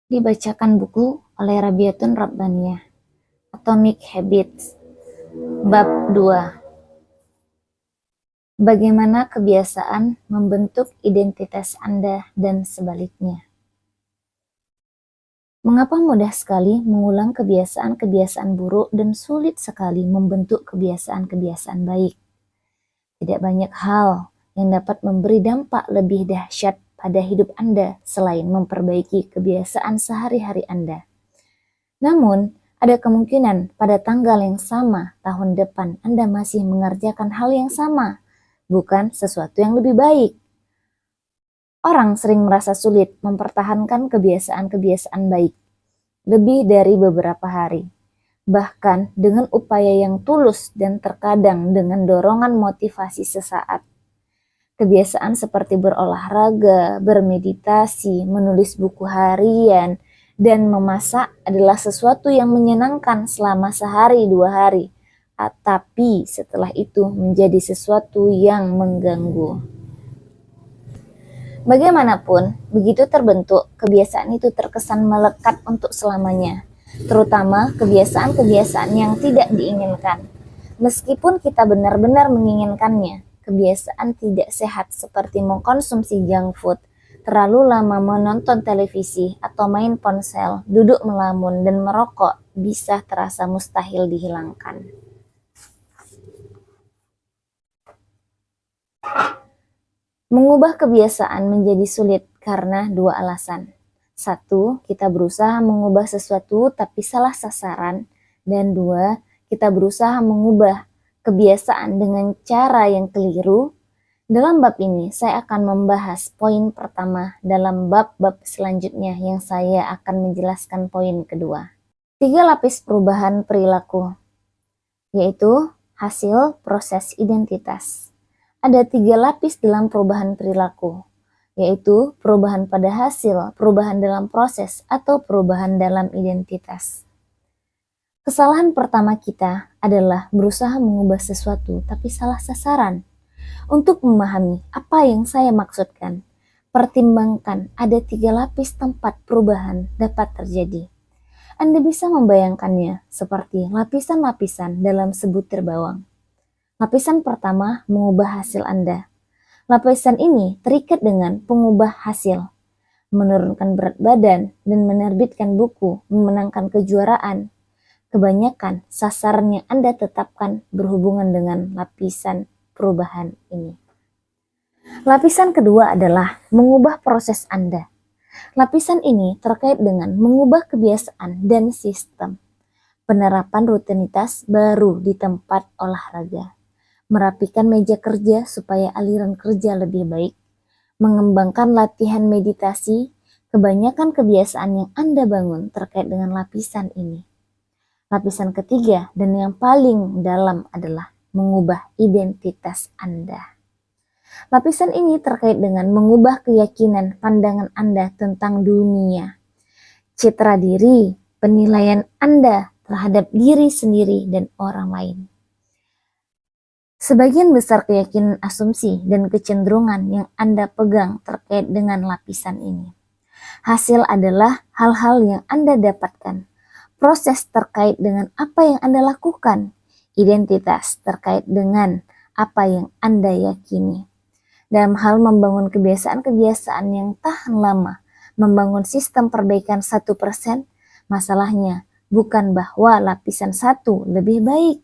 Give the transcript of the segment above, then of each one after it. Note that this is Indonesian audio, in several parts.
Dibacakan buku oleh Rabiatun Rabbaniyah, Atomic Habits, Bab 2. Bagaimana kebiasaan membentuk identitas Anda dan sebaliknya. Mengapa mudah sekali mengulang kebiasaan-kebiasaan buruk dan sulit sekali membentuk kebiasaan-kebiasaan baik? Tidak banyak hal yang dapat memberi dampak lebih dahsyat pada hidup Anda selain memperbaiki kebiasaan sehari-hari Anda. Namun, ada kemungkinan pada tanggal yang sama tahun depan Anda masih mengerjakan hal yang sama, bukan sesuatu yang lebih baik. Orang sering merasa sulit mempertahankan kebiasaan-kebiasaan baik lebih dari beberapa hari, bahkan dengan upaya yang tulus dan terkadang dengan dorongan motivasi sesaat. Kebiasaan seperti berolahraga, bermeditasi, menulis buku harian, dan memasak adalah sesuatu yang menyenangkan selama sehari dua hari, tapi setelah itu menjadi sesuatu yang mengganggu. Bagaimanapun, begitu terbentuk, kebiasaan itu terkesan melekat untuk selamanya, terutama kebiasaan-kebiasaan yang tidak diinginkan. Meskipun kita benar-benar menginginkannya, kebiasaan tidak sehat seperti mengkonsumsi junk food, terlalu lama menonton televisi atau main ponsel, duduk melamun, dan merokok bisa terasa mustahil dihilangkan. Mengubah kebiasaan menjadi sulit karena dua alasan. Satu, kita berusaha mengubah sesuatu tapi salah sasaran. Dan dua, kita berusaha mengubah kebiasaan dengan cara yang keliru. Dalam bab ini, saya akan membahas poin pertama dalam bab-bab selanjutnya yang saya akan menjelaskan poin kedua. 3 lapis perubahan perilaku, yaitu hasil proses identitas. Ada 3 lapis dalam perubahan perilaku, yaitu perubahan pada hasil, perubahan dalam proses, atau perubahan dalam identitas. Kesalahan pertama kita adalah berusaha mengubah sesuatu tapi salah sasaran. Untuk memahami apa yang saya maksudkan, pertimbangkan ada 3 lapis tempat perubahan dapat terjadi. Anda bisa membayangkannya seperti lapisan-lapisan dalam sebutir bawang. Lapisan pertama mengubah hasil Anda. Lapisan ini terikat dengan pengubah hasil, menurunkan berat badan dan menerbitkan buku, memenangkan kejuaraan. Kebanyakan sasaran yang Anda tetapkan berhubungan dengan lapisan perubahan ini. Lapisan kedua adalah mengubah proses Anda. Lapisan ini terkait dengan mengubah kebiasaan dan sistem. Penerapan rutinitas baru di tempat olahraga. Merapikan meja kerja supaya aliran kerja lebih baik, mengembangkan latihan meditasi. Kebanyakan kebiasaan yang Anda bangun terkait dengan lapisan ini. Lapisan ketiga dan yang paling dalam adalah mengubah identitas Anda. Lapisan ini terkait dengan mengubah keyakinan pandangan Anda tentang dunia, citra diri, penilaian Anda terhadap diri sendiri dan orang lain. Sebagian besar keyakinan, asumsi, dan kecenderungan yang Anda pegang terkait dengan lapisan ini. Hasil adalah hal-hal yang Anda dapatkan, proses terkait dengan apa yang Anda lakukan, identitas terkait dengan apa yang Anda yakini. Dalam hal membangun kebiasaan-kebiasaan yang tahan lama, membangun sistem perbaikan 1%, masalahnya bukan bahwa lapisan 1 lebih baik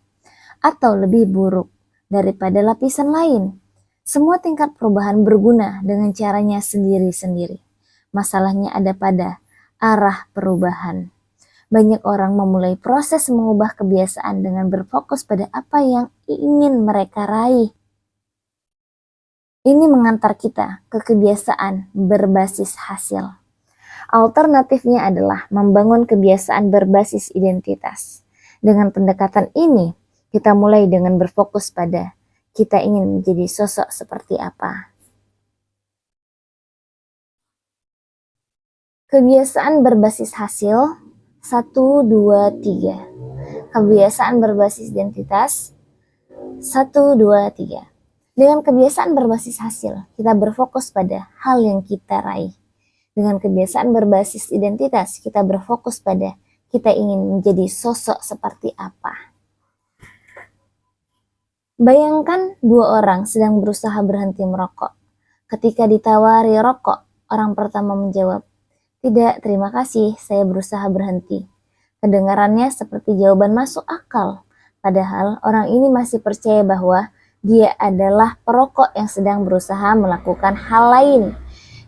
atau lebih buruk daripada lapisan lain. Semua tingkat perubahan berguna dengan caranya sendiri-sendiri. Masalahnya ada pada arah perubahan. Banyak orang memulai proses mengubah kebiasaan dengan berfokus pada apa yang ingin mereka raih. Ini mengantar kita ke kebiasaan berbasis hasil. Alternatifnya adalah membangun kebiasaan berbasis identitas. Dengan pendekatan ini, kita mulai dengan berfokus pada kita ingin menjadi sosok seperti apa. Kebiasaan berbasis hasil 1, 2, 3. Kebiasaan berbasis identitas 1, 2, 3. Dengan kebiasaan berbasis hasil, kita berfokus pada hal yang kita raih. Dengan kebiasaan berbasis identitas, kita berfokus pada kita ingin menjadi sosok seperti apa. Bayangkan dua orang sedang berusaha berhenti merokok. Ketika ditawari rokok, orang pertama menjawab, "Tidak, terima kasih, saya berusaha berhenti." Kedengarannya seperti jawaban masuk akal, padahal orang ini masih percaya bahwa dia adalah perokok yang sedang berusaha melakukan hal lain.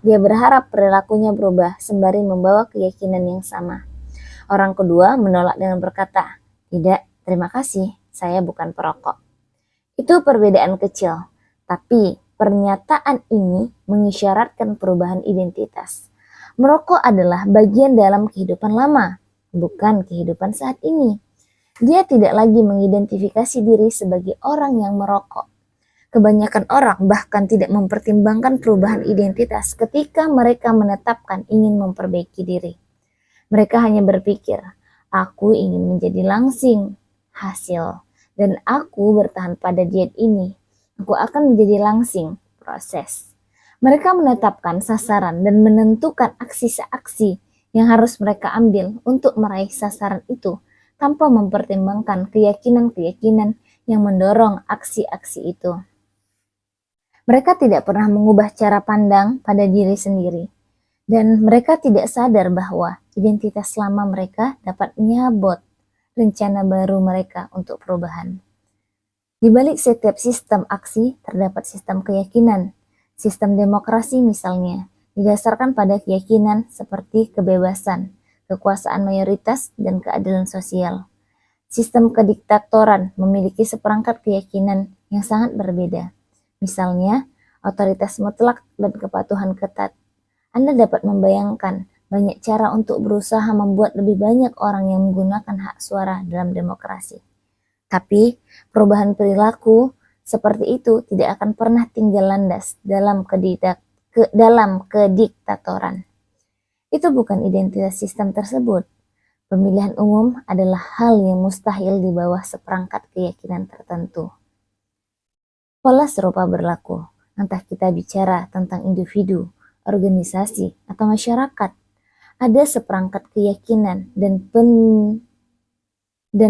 Dia berharap perilakunya berubah sembari membawa keyakinan yang sama. Orang kedua menolak dengan berkata, "Tidak, terima kasih, saya bukan perokok." Itu perbedaan kecil, tapi pernyataan ini mengisyaratkan perubahan identitas. Merokok adalah bagian dalam kehidupan lama, bukan kehidupan saat ini. Dia tidak lagi mengidentifikasi diri sebagai orang yang merokok. Kebanyakan orang bahkan tidak mempertimbangkan perubahan identitas ketika mereka menetapkan ingin memperbaiki diri. Mereka hanya berpikir, "Aku ingin menjadi langsing, hasil, dan aku bertahan pada diet ini. Aku akan menjadi langsing, proses." Mereka menetapkan sasaran dan menentukan aksi-aksi yang harus mereka ambil untuk meraih sasaran itu tanpa mempertimbangkan keyakinan-keyakinan yang mendorong aksi-aksi itu. Mereka tidak pernah mengubah cara pandang pada diri sendiri, dan mereka tidak sadar bahwa identitas lama mereka dapat menyabot rencana baru mereka untuk perubahan. Di balik setiap sistem aksi terdapat sistem keyakinan. Sistem demokrasi misalnya didasarkan pada keyakinan seperti kebebasan, kekuasaan mayoritas, dan keadilan sosial. Sistem kediktatoran memiliki seperangkat keyakinan yang sangat berbeda. Misalnya, otoritas mutlak dan kepatuhan ketat. Anda dapat membayangkan banyak cara untuk berusaha membuat lebih banyak orang yang menggunakan hak suara dalam demokrasi. Tapi, perubahan perilaku seperti itu tidak akan pernah tinggal landas dalam kediktatoran. Itu bukan identitas sistem tersebut. Pemilihan umum adalah hal yang mustahil di bawah seperangkat keyakinan tertentu. Pola serupa berlaku, entah kita bicara tentang individu, organisasi, atau masyarakat. Ada seperangkat keyakinan dan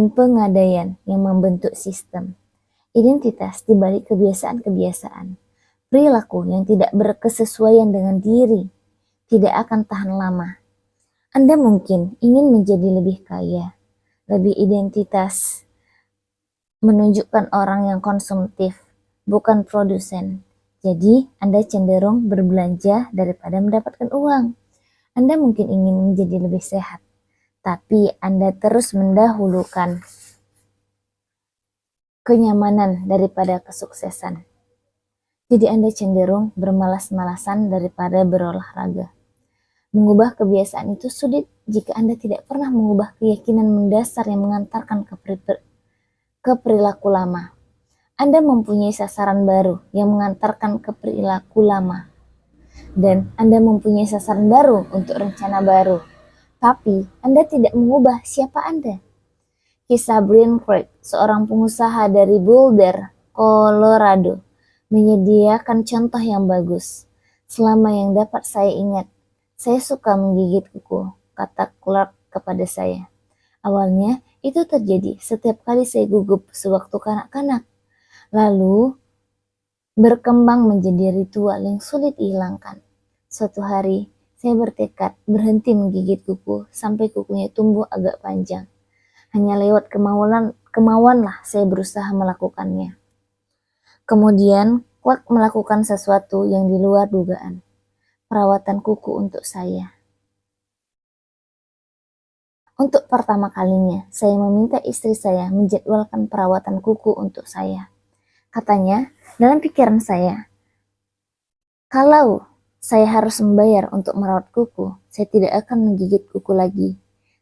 pengadaian yang membentuk sistem. Identitas di balik kebiasaan-kebiasaan. Perilaku yang tidak berkesesuaian dengan diri tidak akan tahan lama. Anda mungkin ingin menjadi lebih kaya, lebih identitas, menunjukkan orang yang konsumtif, bukan produsen. Jadi, Anda cenderung berbelanja daripada mendapatkan uang. Anda mungkin ingin menjadi lebih sehat, tapi Anda terus mendahulukan kenyamanan daripada kesuksesan. Jadi Anda cenderung bermalas-malasan daripada berolahraga. Mengubah kebiasaan itu sulit jika Anda tidak pernah mengubah keyakinan mendasar yang mengantarkan ke perilaku lama. Anda mempunyai sasaran baru yang mengantarkan ke perilaku lama. Dan Anda mempunyai sasaran baru untuk rencana baru. Tapi Anda tidak mengubah siapa Anda. Kisah Brian Craig, seorang pengusaha dari Boulder, Colorado, menyediakan contoh yang bagus. "Selama yang dapat saya ingat, saya suka menggigit kuku," kata Clark kepada saya. "Awalnya itu terjadi setiap kali saya gugup sewaktu kanak-kanak. Lalu berkembang menjadi ritual yang sulit dihilangkan. Suatu hari, saya bertekad berhenti menggigit kuku sampai kukunya tumbuh agak panjang. Hanya lewat kemauanlah saya berusaha melakukannya." Kemudian, Clark melakukan sesuatu yang di luar dugaan. Perawatan kuku untuk saya. Untuk pertama kalinya, saya meminta istri saya menjadwalkan perawatan kuku untuk saya. Katanya, dalam pikiran saya, kalau saya harus membayar untuk merawat kuku, saya tidak akan menggigit kuku lagi.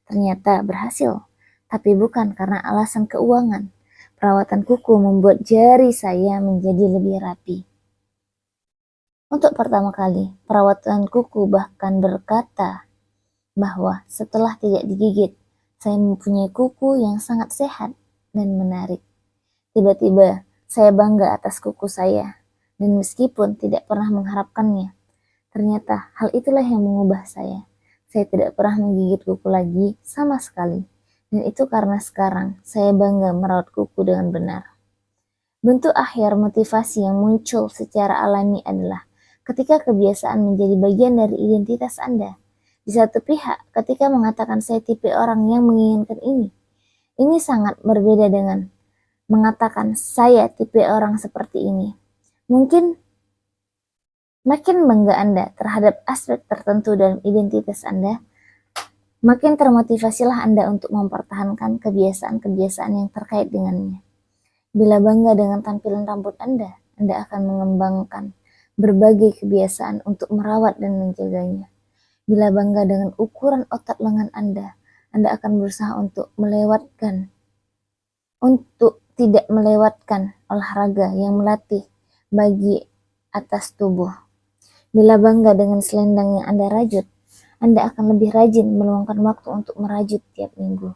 Ternyata berhasil, tapi bukan karena alasan keuangan. Perawatan kuku membuat jari saya menjadi lebih rapi. Untuk pertama kali, perawatan kuku bahkan berkata bahwa setelah tidak digigit, saya mempunyai kuku yang sangat sehat dan menarik. Tiba-tiba, saya bangga atas kuku saya, dan meskipun tidak pernah mengharapkannya, Ternyata hal itulah yang mengubah saya. Saya tidak pernah menggigit kuku lagi sama sekali. Dan itu karena sekarang saya bangga merawat kuku dengan benar. Bentuk akhir motivasi yang muncul secara alami adalah ketika kebiasaan menjadi bagian dari identitas Anda. Di satu pihak, ketika mengatakan saya tipe orang yang menginginkan ini sangat berbeda dengan mengatakan saya tipe orang seperti ini. Mungkin makin bangga Anda terhadap aspek tertentu dalam identitas Anda, makin termotivasilah Anda untuk mempertahankan kebiasaan-kebiasaan yang terkait dengannya. Bila bangga dengan tampilan rambut Anda akan mengembangkan berbagai kebiasaan untuk merawat dan menjaganya. Bila bangga dengan ukuran otot lengan Anda akan berusaha untuk tidak melewatkan olahraga yang melatih bagi atas tubuh. Bila bangga dengan selendang yang Anda rajut, Anda akan lebih rajin meluangkan waktu untuk merajut tiap minggu.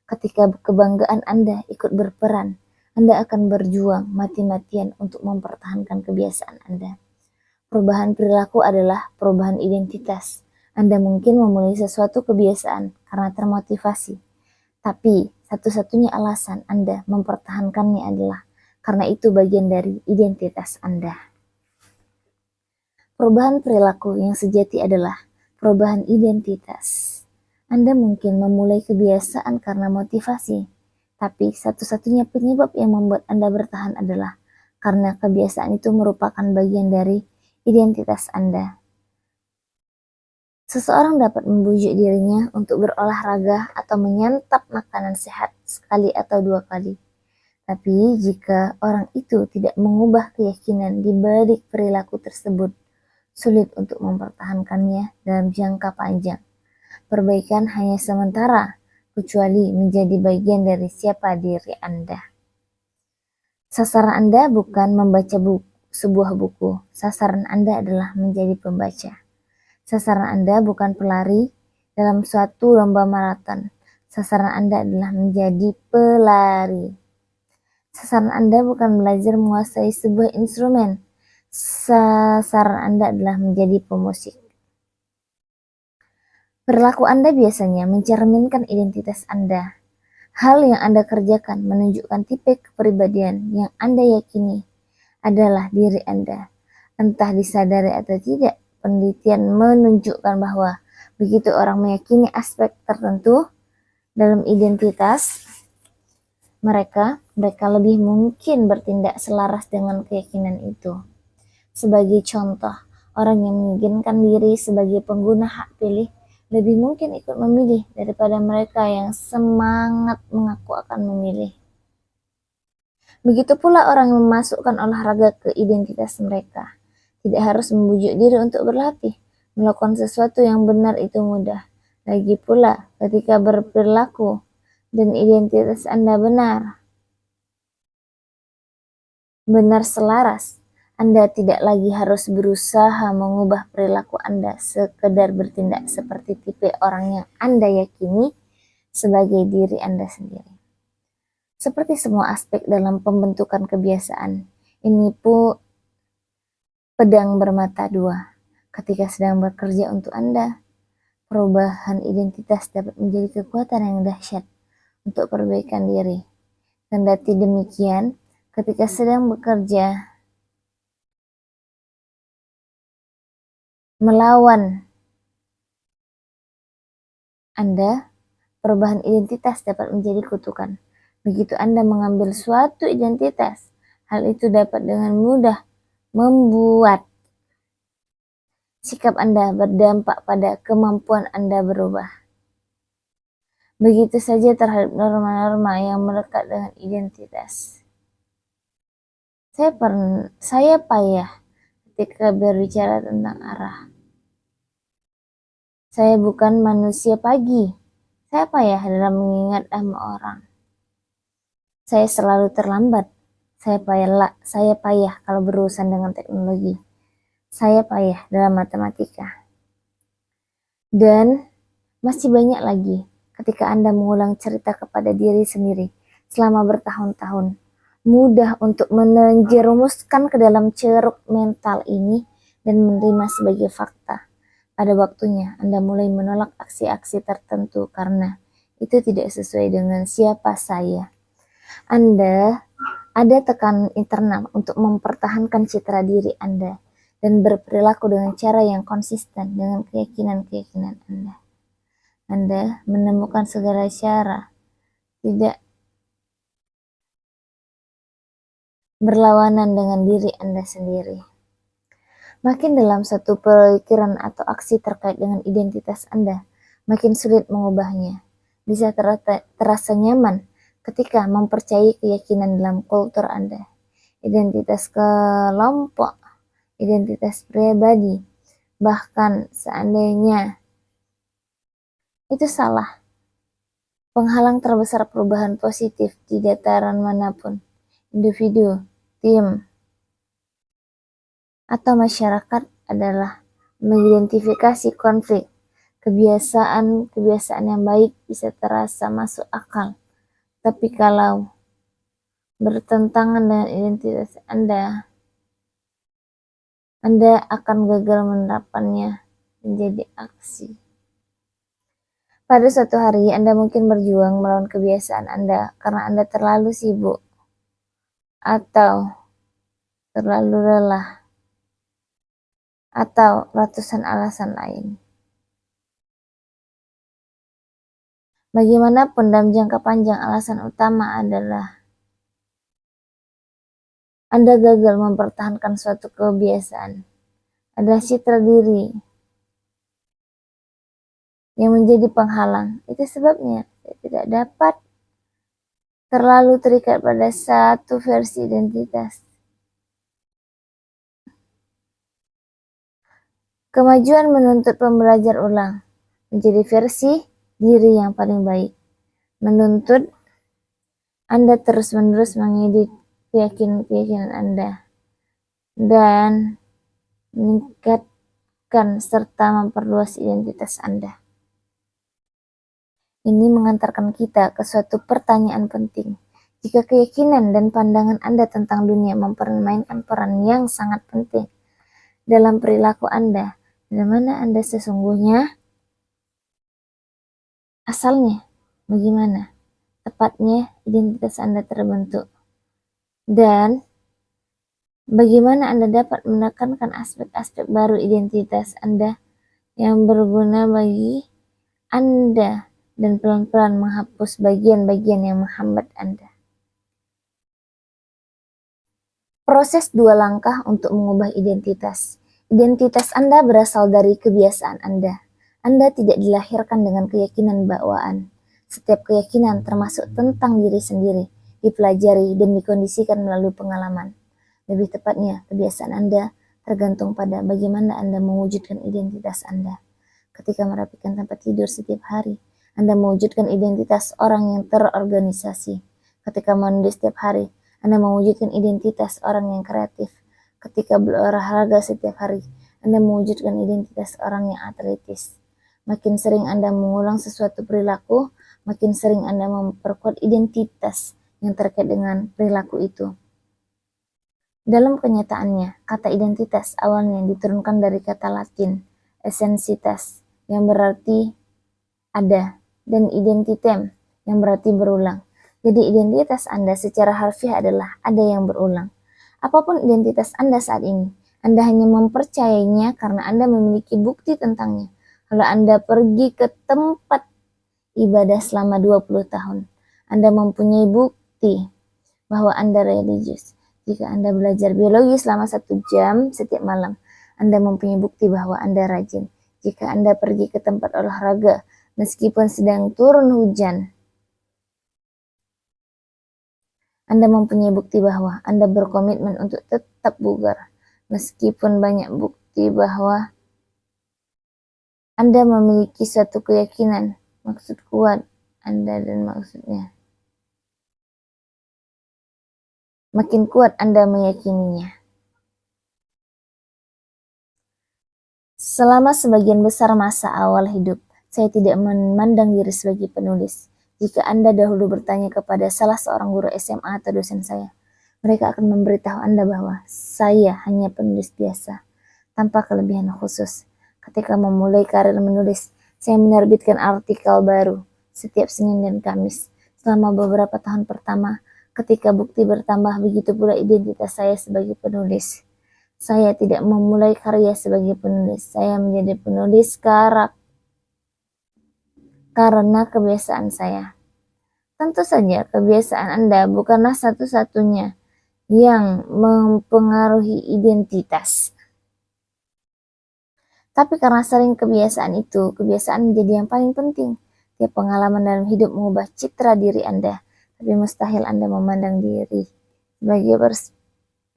Ketika kebanggaan Anda ikut berperan, Anda akan berjuang mati-matian untuk mempertahankan kebiasaan Anda. Perubahan perilaku adalah perubahan identitas. Anda mungkin memulai sesuatu kebiasaan karena termotivasi, tapi satu-satunya alasan Anda mempertahankannya adalah karena itu bagian dari identitas Anda. Perubahan perilaku yang sejati adalah perubahan identitas. Anda mungkin memulai kebiasaan karena motivasi, tapi satu-satunya penyebab yang membuat Anda bertahan adalah karena kebiasaan itu merupakan bagian dari identitas Anda. Seseorang dapat membujuk dirinya untuk berolahraga atau menyantap makanan sehat sekali atau 2 kali. Tapi jika orang itu tidak mengubah keyakinan di balik perilaku tersebut, sulit untuk mempertahankannya dalam jangka panjang. Perbaikan hanya sementara, kecuali menjadi bagian dari siapa diri Anda. Sasaran Anda bukan membaca sebuah buku, sasaran Anda adalah menjadi pembaca. Sasaran Anda bukan pelari dalam suatu lomba maraton, sasaran Anda adalah menjadi pelari. Sasaran Anda bukan belajar menguasai sebuah instrumen, sasaran Anda adalah menjadi pemusik. Perilaku Anda biasanya mencerminkan identitas Anda. Hal yang Anda kerjakan menunjukkan tipe kepribadian yang Anda yakini adalah diri Anda. Entah disadari atau tidak, penelitian menunjukkan bahwa begitu orang meyakini aspek tertentu dalam identitas mereka lebih mungkin bertindak selaras dengan keyakinan itu. Sebagai contoh, orang yang menginginkan diri sebagai pengguna hak pilih lebih mungkin ikut memilih daripada mereka yang semangat mengaku akan memilih. Begitu pula orang yang memasukkan olahraga ke identitas mereka. Tidak harus membujuk diri untuk berlatih. Melakukan sesuatu yang benar itu mudah. Lagi pula, ketika berperilaku dan identitas Anda benar selaras, Anda tidak lagi harus berusaha mengubah perilaku Anda, sekedar bertindak seperti tipe orang yang Anda yakini sebagai diri Anda sendiri. Seperti semua aspek dalam pembentukan kebiasaan, ini pun pedang bermata dua. Ketika sedang bekerja untuk Anda, perubahan identitas dapat menjadi kekuatan yang dahsyat untuk perbaikan diri. Kendati demikian, ketika sedang bekerja melawan Anda, perubahan identitas dapat menjadi kutukan. Begitu Anda mengambil suatu identitas, hal itu dapat dengan mudah membuat sikap Anda berdampak pada kemampuan Anda berubah. Begitu saja terhadap norma-norma yang melekat dengan identitas. Saya payah ketika berbicara tentang arah. Saya bukan manusia pagi. Saya payah dalam mengingat nama orang. Saya selalu terlambat. Saya payah kalau berurusan dengan teknologi. Saya payah dalam matematika. Dan masih banyak lagi ketika Anda mengulang cerita kepada diri sendiri selama bertahun-tahun. Mudah untuk menjerumuskan ke dalam ceruk mental ini dan menerima sebagai fakta. Pada waktunya, Anda mulai menolak aksi-aksi tertentu karena itu tidak sesuai dengan siapa saya. Anda ada tekanan internal untuk mempertahankan citra diri Anda dan berperilaku dengan cara yang konsisten dengan keyakinan-keyakinan Anda. Anda menemukan segala cara tidak berlawanan dengan diri Anda sendiri. Makin dalam satu pikiran atau aksi terkait dengan identitas Anda, makin sulit mengubahnya. Bisa terasa nyaman ketika mempercayai keyakinan dalam kultur Anda, identitas kelompok, identitas pribadi, bahkan seandainya itu salah. Penghalang terbesar perubahan positif di dataran manapun, individu, tim, atau masyarakat adalah mengidentifikasi konflik. Kebiasaan yang baik bisa terasa masuk akal, tapi kalau bertentangan dengan identitas Anda akan gagal menerapkannya menjadi aksi. Pada suatu hari, Anda mungkin berjuang melawan kebiasaan Anda karena Anda terlalu sibuk atau terlalu lelah atau ratusan alasan lain. Bagaimanapun dalam jangka panjang, alasan utama adalah Anda gagal mempertahankan suatu kebiasaan. Adalah citra diri yang menjadi penghalang. Itu sebabnya saya tidak dapat terlalu terikat pada satu versi identitas. Kemajuan menuntut pembelajar ulang, menjadi versi diri yang paling baik. Menuntut Anda terus-menerus mengedit keyakinan Anda dan meningkatkan serta memperluas identitas Anda. Ini mengantarkan kita ke suatu pertanyaan penting. Jika keyakinan dan pandangan Anda tentang dunia mempermainkan peran yang sangat penting dalam perilaku Anda, dari mana Anda sesungguhnya? Asalnya, bagaimana tepatnya identitas Anda terbentuk? Dan bagaimana Anda dapat menekankan aspek-aspek baru identitas Anda yang berguna bagi Anda dan pelan-pelan menghapus bagian-bagian yang menghambat Anda. Proses 2 langkah untuk mengubah identitas. Identitas Anda berasal dari kebiasaan Anda. Anda tidak dilahirkan dengan keyakinan bawaan. Setiap keyakinan termasuk tentang diri sendiri, dipelajari dan dikondisikan melalui pengalaman. Lebih tepatnya, kebiasaan Anda tergantung pada bagaimana Anda mewujudkan identitas Anda. Ketika merapikan tempat tidur setiap hari, Anda mewujudkan identitas orang yang terorganisasi. Ketika menulis setiap hari, Anda mewujudkan identitas orang yang kreatif. Ketika berolahraga setiap hari, Anda mewujudkan identitas orang yang atletis. Makin sering Anda mengulang sesuatu perilaku, makin sering Anda memperkuat identitas yang terkait dengan perilaku itu. Dalam kenyataannya, kata identitas awalnya diturunkan dari kata Latin, essensitas, yang berarti ada, dan identitem, yang berarti berulang. Jadi identitas Anda secara harfiah adalah ada yang berulang. Apapun identitas Anda saat ini, Anda hanya mempercayainya karena Anda memiliki bukti tentangnya. Kalau Anda pergi ke tempat ibadah selama 20 tahun, Anda mempunyai bukti bahwa Anda religius. Jika Anda belajar biologi selama 1 jam setiap malam, Anda mempunyai bukti bahwa Anda rajin. Jika Anda pergi ke tempat olahraga, meskipun sedang turun hujan, Anda mempunyai bukti bahwa Anda berkomitmen untuk tetap bugar. Meskipun banyak bukti bahwa Anda memiliki suatu keyakinan, maksud kuat Anda dan maksudnya. Makin kuat Anda meyakininya. Selama sebagian besar masa awal hidup, saya tidak memandang diri sebagai penulis. Jika Anda dahulu bertanya kepada salah seorang guru SMA atau dosen saya, mereka akan memberitahu Anda bahwa saya hanya penulis biasa. tanpa kelebihan khusus. Ketika memulai karir menulis, saya menerbitkan artikel baru setiap Senin dan Kamis. Selama beberapa tahun pertama, ketika bukti bertambah, begitu pula identitas saya sebagai penulis. Saya tidak memulai karya sebagai penulis, saya menjadi penulis karena kebiasaan saya. Tentu saja kebiasaan Anda bukanlah satu-satunya yang mempengaruhi identitas. Tapi karena sering kebiasaan itu, kebiasaan menjadi yang paling penting. Tiap pengalaman dalam hidup mengubah citra diri Anda, tapi mustahil Anda memandang diri sebagai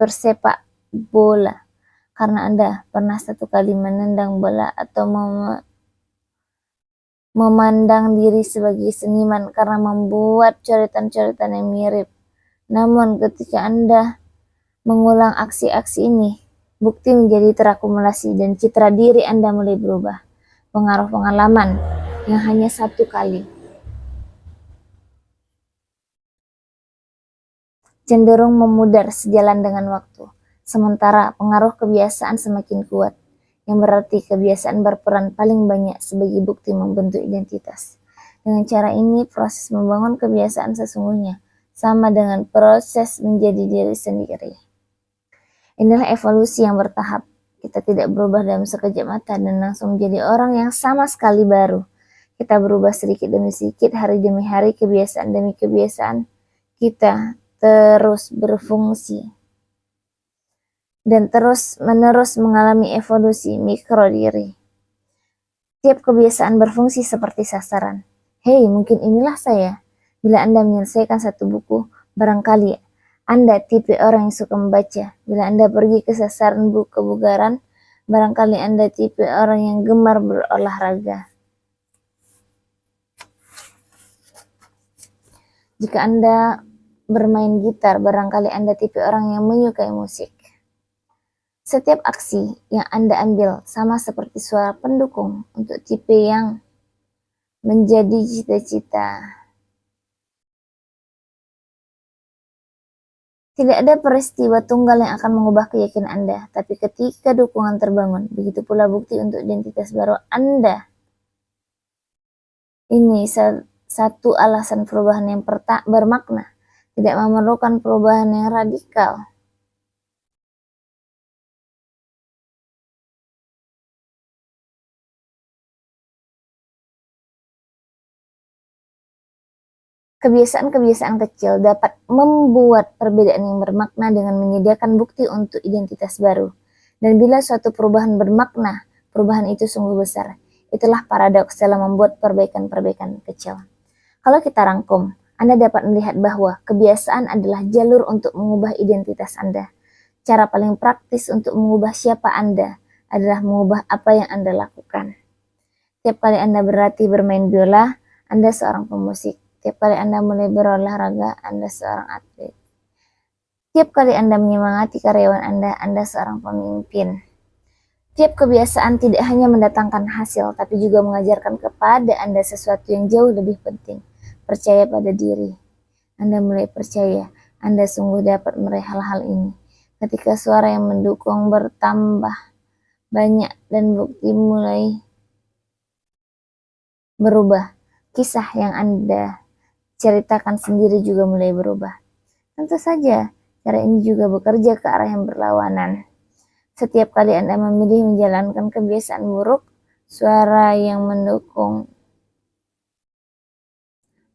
persepak bola karena Anda pernah satu kali menendang bola, atau memandang diri sebagai seniman karena membuat coretan-coretan yang mirip. Namun ketika Anda mengulang aksi-aksi ini, bukti menjadi terakumulasi dan citra diri Anda mulai berubah. Pengaruh pengalaman yang hanya satu kali cenderung memudar sejalan dengan waktu, sementara pengaruh kebiasaan semakin kuat, yang berarti kebiasaan berperan paling banyak sebagai bukti membentuk identitas. Dengan cara ini, proses membangun kebiasaan sesungguhnya sama dengan proses menjadi diri sendiri. Inilah evolusi yang bertahap. Kita tidak berubah dalam sekejap mata dan langsung menjadi orang yang sama sekali baru. Kita berubah sedikit demi sedikit, hari demi hari, kebiasaan demi kebiasaan. Kita terus berfungsi dan terus-menerus mengalami evolusi mikro diri. Tiap kebiasaan berfungsi seperti sasaran. Hei, mungkin inilah saya. Bila Anda menyelesaikan satu buku, barangkali Anda tipe orang yang suka membaca. Bila Anda pergi ke sasaran kebugaran, barangkali Anda tipe orang yang gemar berolahraga. Jika Anda bermain gitar, barangkali Anda tipe orang yang menyukai musik. Setiap aksi yang Anda ambil sama seperti suara pendukung untuk tipe yang menjadi cita-cita. Tidak ada peristiwa tunggal yang akan mengubah keyakinan Anda, tapi ketika dukungan terbangun, begitu pula bukti untuk identitas baru Anda. Ini satu alasan perubahan yang bermakna. Tidak memerlukan perubahan yang radikal. Kebiasaan-kebiasaan kecil dapat membuat perbedaan yang bermakna dengan menyediakan bukti untuk identitas baru. Dan bila suatu perubahan bermakna, perubahan itu sungguh besar. Itulah paradoks dalam membuat perbaikan-perbaikan kecil. Kalau kita rangkum, Anda dapat melihat bahwa kebiasaan adalah jalur untuk mengubah identitas Anda. Cara paling praktis untuk mengubah siapa Anda adalah mengubah apa yang Anda lakukan. Tiap kali Anda berlatih bermain biola, Anda seorang pemusik. Tiap kali Anda mulai berolahraga, Anda seorang atlet. Tiap kali Anda menyemangati karyawan Anda seorang pemimpin. Tiap kebiasaan tidak hanya mendatangkan hasil, tapi juga mengajarkan kepada Anda sesuatu yang jauh lebih penting. Percaya pada diri. Anda mulai percaya Anda sungguh dapat meraih hal-hal ini. Ketika suara yang mendukung bertambah banyak dan bukti mulai berubah, kisah yang Anda ceritakan sendiri juga mulai berubah. Tentu saja, cara ini juga bekerja ke arah yang berlawanan. Setiap kali Anda memilih menjalankan kebiasaan buruk, suara yang mendukung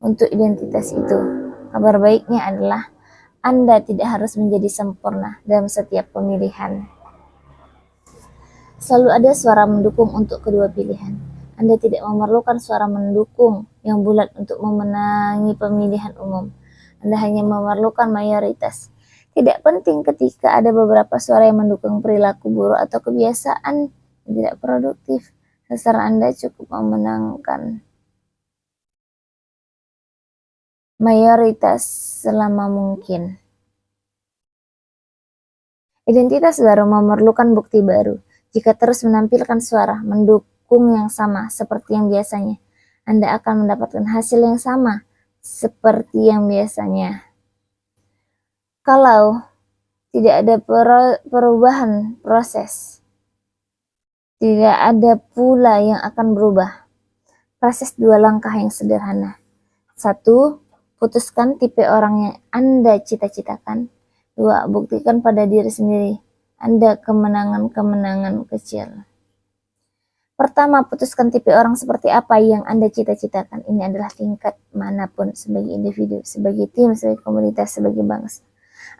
untuk identitas itu. Kabar baiknya adalah Anda tidak harus menjadi sempurna dalam setiap pemilihan. Selalu ada suara mendukung untuk kedua pilihan. Anda tidak memerlukan suara mendukung yang bulat untuk memenangi pemilihan umum. Anda hanya memerlukan mayoritas. Tidak penting ketika ada beberapa suara yang mendukung perilaku buruk atau kebiasaan yang tidak produktif. Sasaran Anda cukup memenangkan mayoritas selama mungkin. Identitas baru memerlukan bukti baru. Jika terus menampilkan suara mendukung yang sama seperti yang biasanya, Anda akan mendapatkan hasil yang sama seperti yang biasanya. Kalau tidak ada perubahan proses, Tidak ada pula yang akan berubah. Proses 2 langkah yang sederhana. 1. Putuskan tipe orang yang Anda cita-citakan. 2. Buktikan pada diri sendiri Anda kemenangan-kemenangan kecil. Pertama, putuskan tipe orang seperti apa yang Anda cita-citakan. Ini adalah tingkat manapun, sebagai individu, sebagai tim, sebagai komunitas, sebagai bangsa.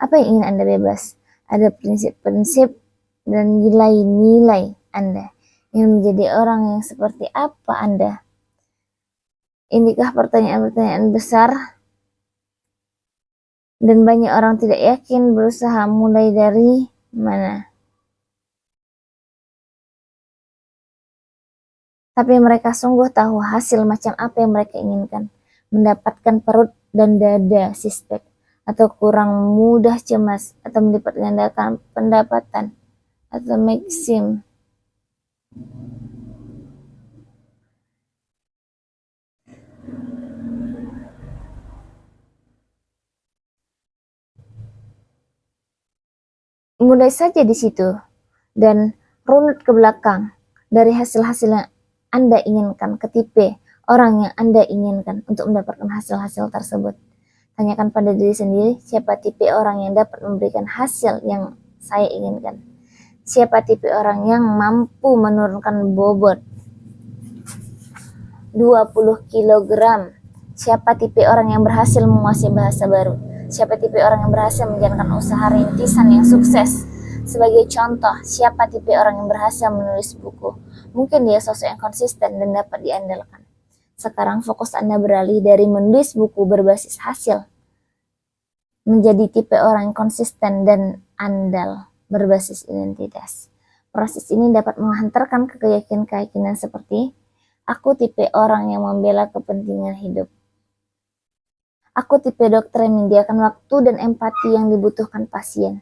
Apa yang ingin Anda bebas? Ada prinsip-prinsip dan nilai-nilai Anda. Ingin menjadi orang yang seperti apa Anda? Inikah pertanyaan-pertanyaan besar? Dan banyak orang tidak yakin berusaha mulai dari mana. Tapi mereka sungguh tahu hasil macam apa yang mereka inginkan. Mendapatkan perut dan dada six-pack, atau kurang mudah cemas, atau melipat gandakan pendapatan, atau maksim. Mulai saja di situ dan runut ke belakang dari hasil-hasil yang Anda inginkan ke tipe orang yang Anda inginkan untuk mendapatkan hasil-hasil tersebut. Tanyakan pada diri sendiri, siapa tipe orang yang dapat memberikan hasil yang saya inginkan? Siapa tipe orang yang mampu menurunkan bobot 20 kg? Siapa tipe orang yang berhasil menguasai bahasa baru? Siapa tipe orang yang berhasil menjalankan usaha rintisan yang sukses? Sebagai contoh, siapa tipe orang yang berhasil menulis buku? Mungkin dia sosok yang konsisten dan dapat diandalkan. Sekarang fokus Anda beralih dari menulis buku berbasis hasil menjadi tipe orang yang konsisten dan andal berbasis identitas. Proses ini dapat menghantarkan ke keyakinan seperti, aku tipe orang yang membela kepentingan hidup. Aku tipe dokter yang menyediakan waktu dan empati yang dibutuhkan pasien.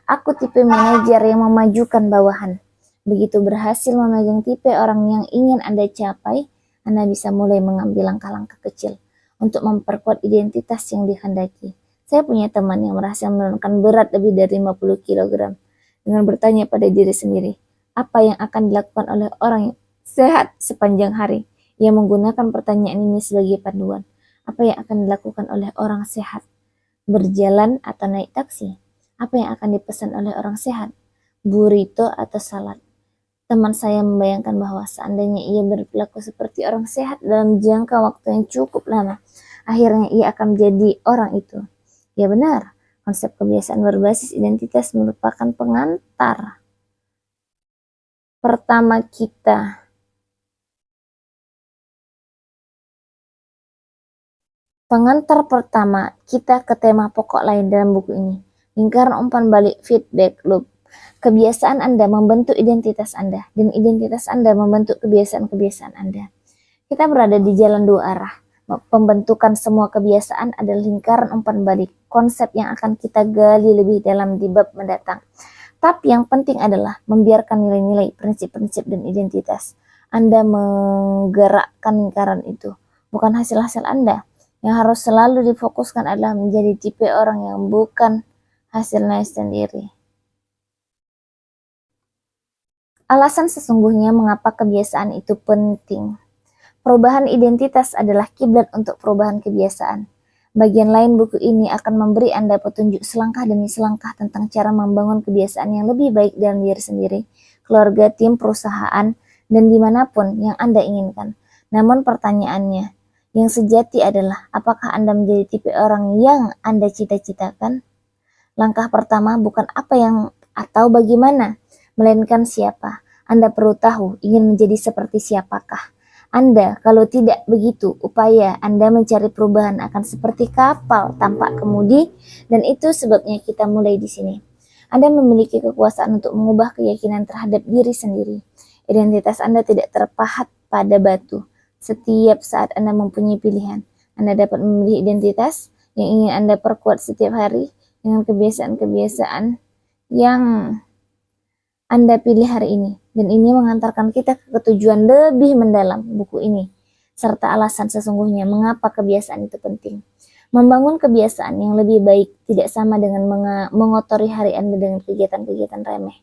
Aku tipe manajer yang memajukan bawahan. Begitu berhasil memegang tipe orang yang ingin Anda capai, Anda bisa mulai mengambil langkah-langkah kecil untuk memperkuat identitas yang dikehendaki. Saya punya teman yang berhasil menurunkan berat lebih dari 50 kg dengan bertanya pada diri sendiri, apa yang akan dilakukan oleh orang yang sehat sepanjang hari? Ia menggunakan pertanyaan ini sebagai panduan. Apa yang akan dilakukan oleh orang sehat? Berjalan atau naik taksi? Apa yang akan dipesan oleh orang sehat? Burrito atau salad? Teman saya membayangkan bahwa seandainya ia berperilaku seperti orang sehat dalam jangka waktu yang cukup lama, akhirnya ia akan menjadi orang itu. Ya benar, konsep kebiasaan berbasis identitas merupakan pengantar pertama kita ke tema pokok lain dalam buku ini, lingkaran umpan balik feedback loop. Kebiasaan Anda membentuk identitas Anda, dan identitas Anda membentuk kebiasaan-kebiasaan Anda. Kita berada di jalan 2 arah. Pembentukan semua kebiasaan adalah lingkaran umpan balik, konsep yang akan kita gali lebih dalam di bab mendatang. Tapi yang penting adalah membiarkan nilai-nilai, prinsip-prinsip, dan identitas Anda menggerakkan lingkaran itu, bukan hasil-hasil Anda. Yang harus selalu difokuskan adalah menjadi tipe orang yang bukan hasilnya sendiri. Alasan sesungguhnya mengapa kebiasaan itu penting. Perubahan identitas adalah kiblat untuk perubahan kebiasaan. Bagian lain buku ini akan memberi Anda petunjuk selangkah demi selangkah tentang cara membangun kebiasaan yang lebih baik dalam diri sendiri, keluarga, tim, perusahaan, dan dimanapun yang Anda inginkan. Namun pertanyaannya, yang sejati adalah, apakah Anda menjadi tipe orang yang Anda cita-citakan? Langkah pertama bukan apa yang atau bagaimana, melainkan siapa. Anda perlu tahu ingin menjadi seperti siapakah Anda. Kalau tidak begitu, upaya Anda mencari perubahan akan seperti kapal tanpa kemudi, dan itu sebabnya kita mulai di sini. Anda memiliki kekuasaan untuk mengubah keyakinan terhadap diri sendiri. Identitas Anda tidak terpahat pada batu. Setiap saat Anda mempunyai pilihan. Anda dapat memilih identitas yang ingin Anda perkuat setiap hari dengan kebiasaan-kebiasaan yang Anda pilih hari ini. Dan ini mengantarkan kita ke tujuan lebih mendalam buku ini, serta alasan sesungguhnya mengapa kebiasaan itu penting. Membangun kebiasaan yang lebih baik tidak sama dengan mengotori hari Anda dengan kegiatan-kegiatan remeh.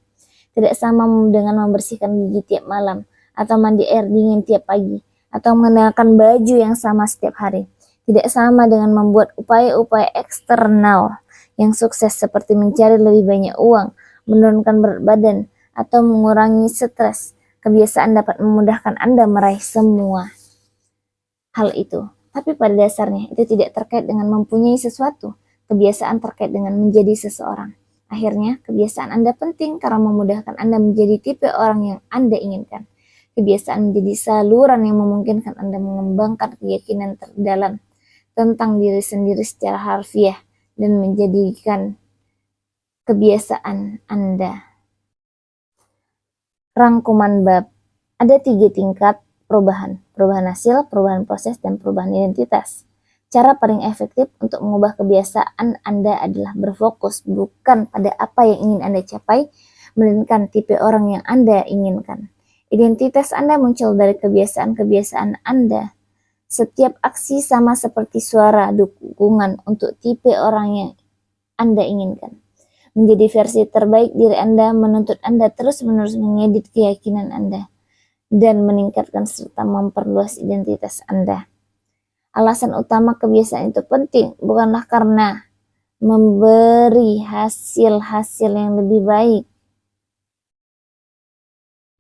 Tidak sama dengan membersihkan gigi tiap malam, atau mandi air dingin tiap pagi, atau mengenakan baju yang sama setiap hari. Tidak sama dengan membuat upaya-upaya eksternal yang sukses seperti mencari lebih banyak uang, menurunkan berat badan, atau mengurangi stres. Kebiasaan dapat memudahkan Anda meraih semua hal itu. Tapi pada dasarnya itu tidak terkait dengan mempunyai sesuatu. Kebiasaan terkait dengan menjadi seseorang. Akhirnya, kebiasaan Anda penting karena memudahkan Anda menjadi tipe orang yang Anda inginkan. Kebiasaan menjadi saluran yang memungkinkan Anda mengembangkan keyakinan terdalam tentang diri sendiri secara harfiah dan menjadikan kebiasaan Anda. Rangkuman bab. Ada 3 tingkat perubahan hasil, perubahan proses, dan perubahan identitas. Cara paling efektif untuk mengubah kebiasaan Anda adalah berfokus bukan pada apa yang ingin Anda capai, melainkan tipe orang yang Anda inginkan. Identitas Anda muncul dari kebiasaan-kebiasaan Anda. Setiap aksi sama seperti suara dukungan untuk tipe orang yang Anda inginkan. Menjadi versi terbaik diri Anda menuntut Anda terus-menerus mengedit keyakinan Anda dan meningkatkan serta memperluas identitas Anda. Alasan utama kebiasaan itu penting bukanlah karena memberi hasil-hasil yang lebih baik,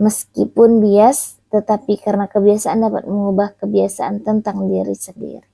meskipun bias, tetapi karena kebiasaan dapat mengubah kebiasaan tentang diri sendiri.